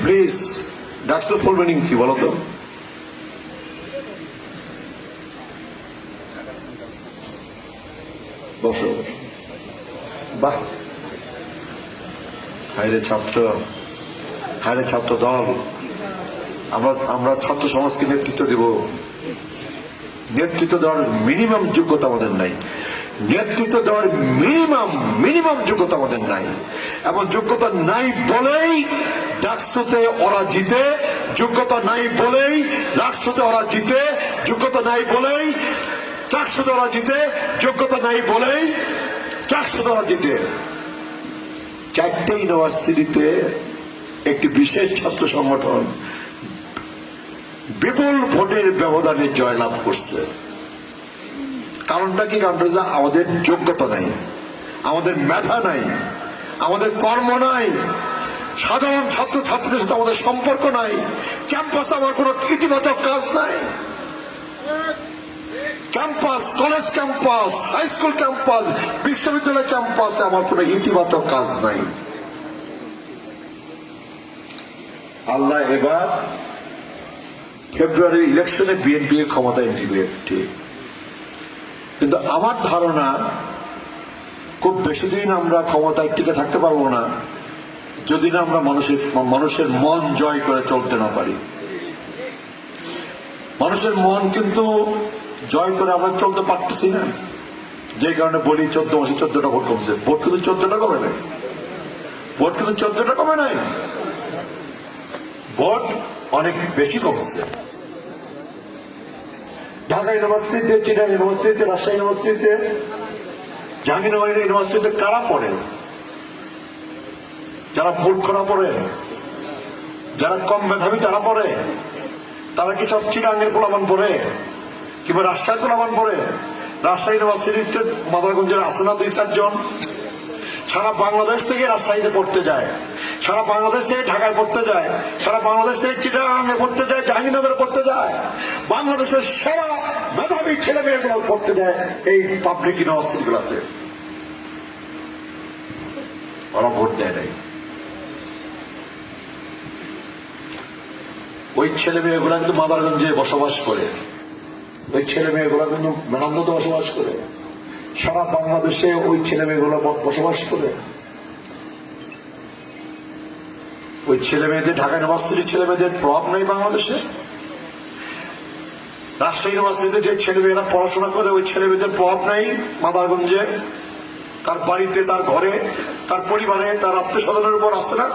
Please ডাকসের full meaning কি বলো তো? বসো বসো। বাহ, হায়রে ছাত্র, হায়রে ছাত্র দল, আমরা ছাত্র সমাজকে নেতৃত্ব দেব। নেতৃত্ব দেওয়ার মিনিমাম যোগ্যতা আমাদের নাই, নেতৃত্ব দেওয়ার মিনিমাম যোগ্যতা আমাদের নাই, এবং যোগ্যতা নাই বলেই ডাকসুতে ওরা জিতে, যোগ্যতা নাই বলেই রাষ্ট্রতে ওরা জিতে, যোগ্যতা নাই বলেই চাকসুতে ওরা জিতে, যোগ্যতা নাই বলেই চাকসুতে ওরা জিতে। চারটে ইউনিভার্সিটিতে একটি বিশেষ ছাত্র সংগঠন বিপুল ভোটের ব্যবধানে জয়লাভ করছে। কারণটা কি? কারণটা আমাদের যোগ্যতা নাই, আমাদের মেধা নাই, আমাদের কর্ম নাই, সাধারণ ছাত্র ছাত্রীদের সাথে আমাদের সম্পর্ক নাই, ক্যাম্পাসে আমার কোন ইতিবাচক কাজ নাই। Campus, college campus, high school campus, বিশ্ববিদ্যালয় ক্যাম্পাসে আমার কোন ইতিবাচক কাজ নাই। আল্লাহ এবার ফেব্রুয়ারির ইলেকশনে বিএনপি এর ক্ষমতায় নিবে, ঠিক, কিন্তু আমার ধারণা খুব বেশি দিন আমরা ক্ষমতায় টিকে থাকতে পারবো না যদি না আমরা মানুষের মন জয় করে চলতে না পারি। মানুষের মন কিন্তু জয় করে আমরা চলতে পারতেছি না, যে কারণে বলি 14 মাসে 14টা ভোট কমছে। ভোট কিন্তু 14টা কমে নাই, ভোট কিন্তু 14টা কমে নাই, ভোট অনেক বেশি কমছে। ঢাকা ইউনিভার্সিটিতে, চিটাগাং ইউনিভার্সিটিতে, রাজশাহী ইউনিভার্সিটিতে, জাহাঙ্গীরনগর ইউনিভার্সিটিতে কারা পড়ে? যারা মূর্খরা পড়ে, যারা কম মেধাবী তারা পড়ে। তারা কি সব চিটাগাংয়ের পোলাপান পড়ে কিংবা রাজশাহীর পোলাপান পড়ে? রাজশাহী ইউনিভার্সিটিতে মাদারগঞ্জের আছে না 2-4 জন? সারা বাংলাদেশ থেকে রাজশাহীতে পড়তে যায়, সারা বাংলাদেশ থেকে ঢাকায় পড়তে যায়, সারা বাংলাদেশ থেকে চিটাগাংয়ে পড়তে যায়, জাহাঙ্গীরনগরে পড়তে যায়। বাংলাদেশের সেরা মেধাবী ছেলে মেয়েগুলো পড়তে যায় এই পাবলিক ইউনিভার্সিটি গুলাতে। ওরা ভোট দেয় নাই। ওই ছেলে মেয়েগুলা কিন্তু মাদারগঞ্জে বসবাস করে, ওই ছেলে মেয়েগুলা কিন্তু মেনান্দতে বসবাস করে, সারা বাংলাদেশে ওই ছেলে মেয়েগুলো বসবাস করে। ওই ছেলে মেয়েদের, ঢাকা ইউনিভার্সিটির ছেলে মেয়েদের প্রভাব নেই বাংলাদেশে? রাজশাহী ইউনিভার্সিটিতে যে ছেলে মেয়েরা পড়াশোনা করে ওই ছেলে মেয়েদের প্রভাব নেই মাদারগঞ্জে? তার বাড়িতে, তার ঘরে, তার পরিবারে, তার আত্মীয় স্বজনের উপর আছে না?